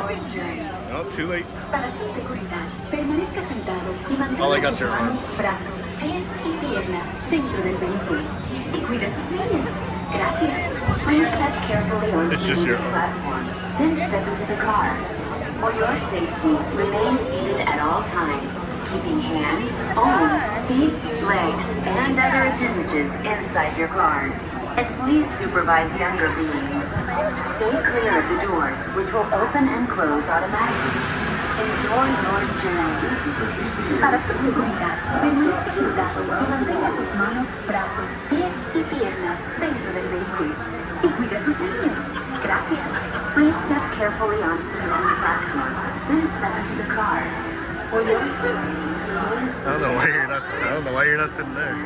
Lord Journey. No, too late. Para su seguridad, permanezca sentado y Oh, I mantenga got sus your manos, arms. brazos, pies y piernas dentro del vehículo. Y cuide a sus niños. Gracias. Please step carefully onto It's just the your platform, then step into the car. For your safety, remain seated at all times, keeping hands, arms, feet, legs, and other appendages inside your car. And please supervise younger beings. Stay clear of the doors, which will open and close automatically. Enjoy your journey. Para su seguridad, permanezca sentado y mantenga sus manos, brazos, pies y piernas dentro del vehículo. Y cuide a sus niños. Gracias. Please step carefully onto the main platform, then step into the car. For your safety, I don't know why you're not. I don't know why you're not sitting there.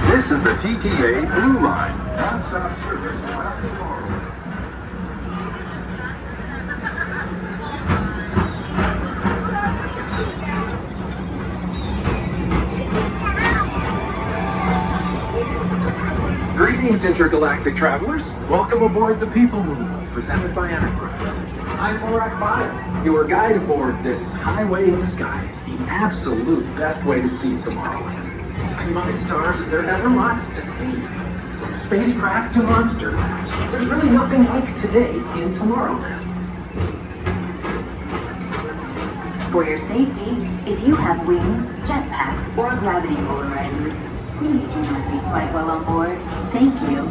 This is the TTA Blue Line, non-stop service around Tomorrowland. Greetings, intergalactic travelers. Welcome aboard the Peoplemover, presented by Enterprise. I'm Morak 5, your guide aboard this highway in the sky, the absolute best way to see Tomorrowland. And my stars, is there ever lots to see? From spacecraft to monster labs, there's really nothing like today in Tomorrowland. For your safety, if you have wings, jetpacks, or gravity polarizers, please do not take flight while on board. Thank you.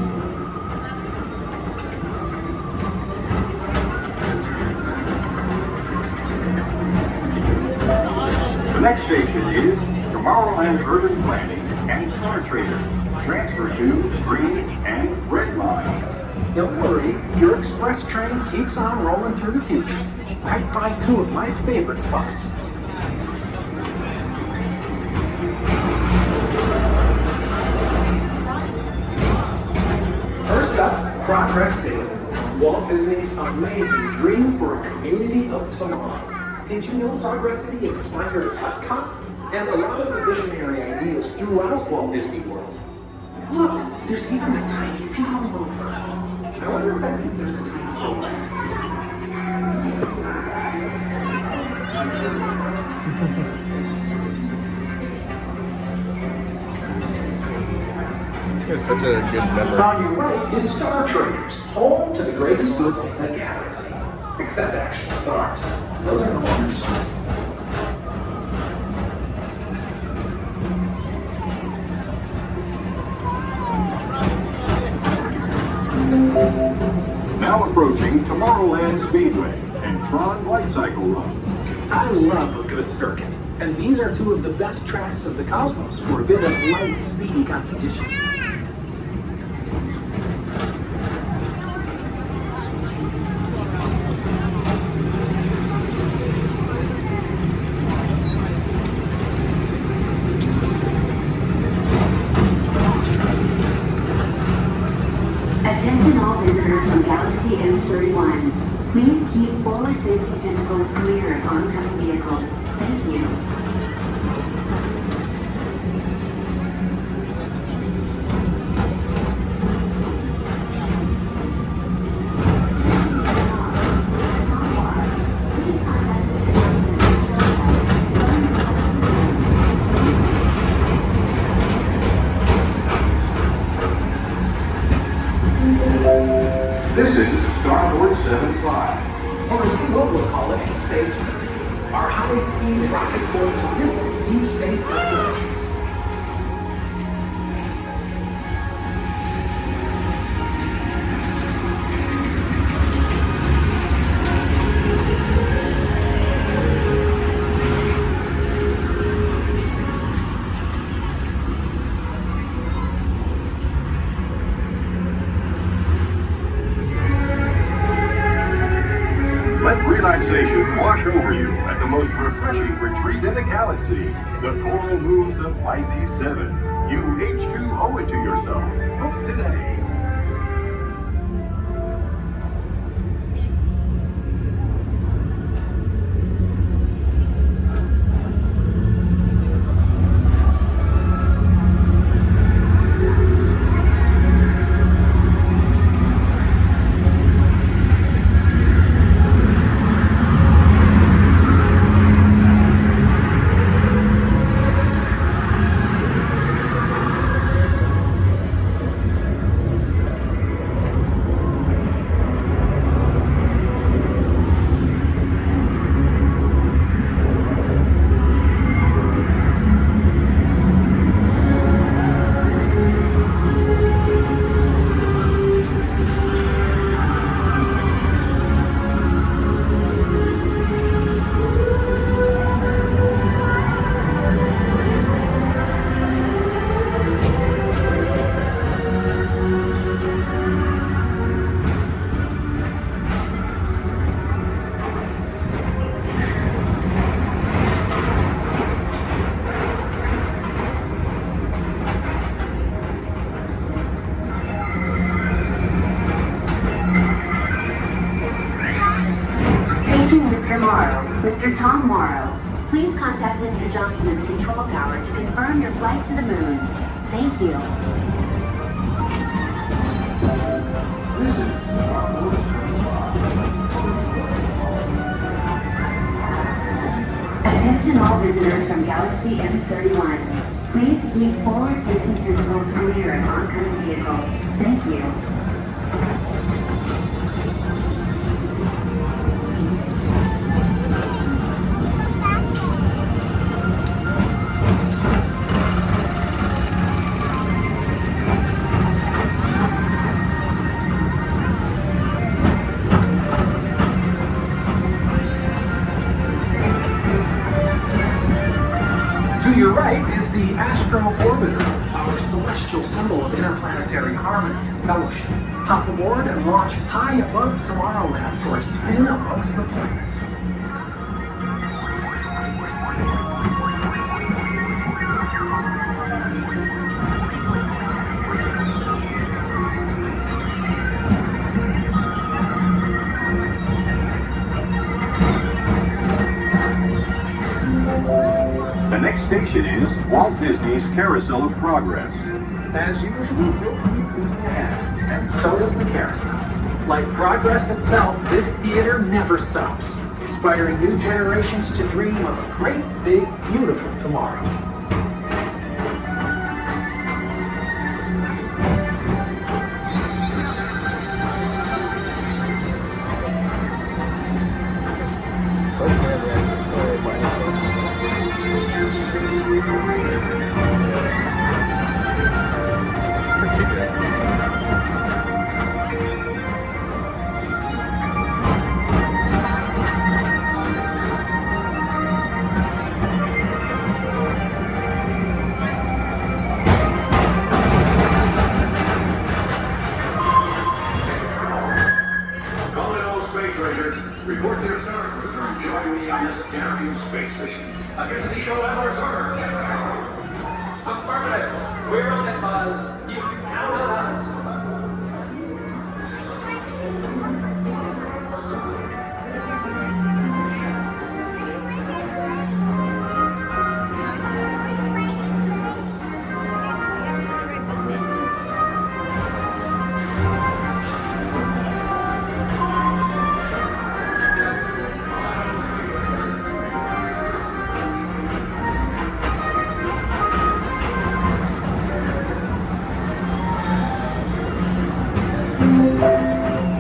The next station is Tomorrowland Urban Planning and Star Traders. Transfer to green and red lines. Don't worry, your express train keeps on rolling through the future, right by two of my favorite spots. First up, Progress City, Walt Disney's amazing dream for a community of tomorrow. Did you know Progress City inspired Epcot and a lot of the visionary ideas throughout Walt Disney World? Look, there's even a tiny Peoplemover. I wonder if that means there's a tiny bonus. It's such a good memory. On your right is Star Traders, home to the greatest goods in the galaxy. Except actual stars. Those are the wonders. Now approaching Tomorrowland Speedway and Tron Light Cycle Run. I love a good circuit, and these are two of the best tracks of the cosmos for a bit of light, speedy competition. Attention all visitors from Galaxy M31. Please keep forward-facing tentacles clear of oncoming vehicles. Thank you. This is Starboard 75. Or as the locals call it, Space Moon. Our high-speed rocket for distant deep space destinations. Let relaxation wash over you at the most refreshing retreat in the galaxy, the coral moons of Pisces 7. You H2 owe it to yourself. Book today. tomorrow, Mr. Tom Morrow. Please contact Mr. Johnson in the control tower to confirm your flight to the moon. Thank you. This is Attention all visitors from Galaxy M31. Please keep forward-facing tentacles clear of oncoming vehicles. Thank you. To your right is the Astro Orbiter, our celestial symbol of interplanetary harmony and fellowship. Hop aboard and launch high above Tomorrowland for a spin amongst the planets. The next station is Walt Disney's Carousel of Progress. As usual, you'll move ahead, and so does the carousel. Like progress itself, this theater never stops, inspiring new generations to dream of a great, big, beautiful tomorrow. Calling all space rangers. Report to your star cruiser and join me on this daring space mission against the OMR's. Affirmative. We're on it, Buzz. You can count on us.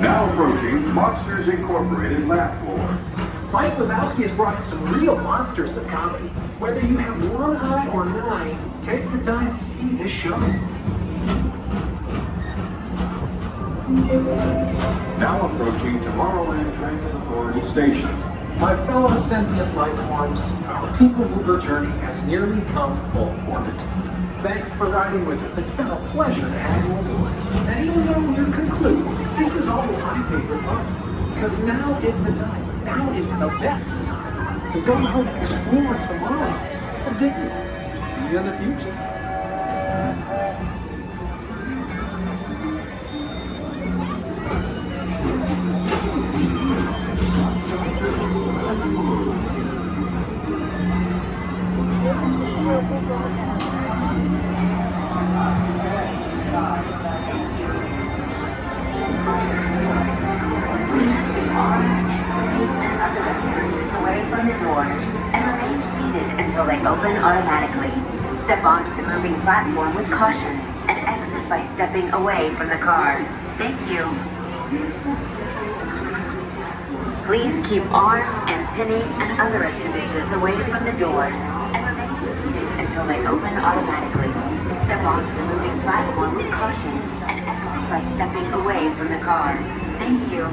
Now approaching Monsters Incorporated lab floor. Mike Wazowski has brought in some real monsters of comedy. Whether you have one eye or nine, take the time to see this show. Now approaching Tomorrowland Transit Authority Station. My fellow sentient life forms, our Peoplemover journey has nearly come full orbit. Thanks for riding with us. It's been a pleasure to have you aboard. And even though you conclude, this is always my favorite part. Because now is the time. Now is the best time to go out and explore tomorrow. So dig it. See you in the future. Please keep arms, feet, and other appendages away from the doors and remain seated until they open automatically. Step onto the moving platform with caution and exit by stepping away from the car. Thank you. Please keep arms, antennae, and other appendages away from the doors and remain seated until they open automatically. Step onto the moving platform with caution and exit by stepping away from the car. Thank you.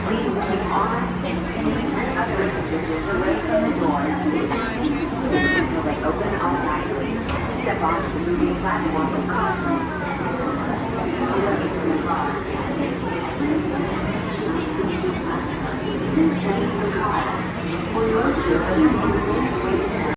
Please keep arms, antennae, and other appendages away from the doors and remain seated until they open automatically. Step onto the moving platform with caution and exit by stepping away from the car. Please stay in the car. For your safety,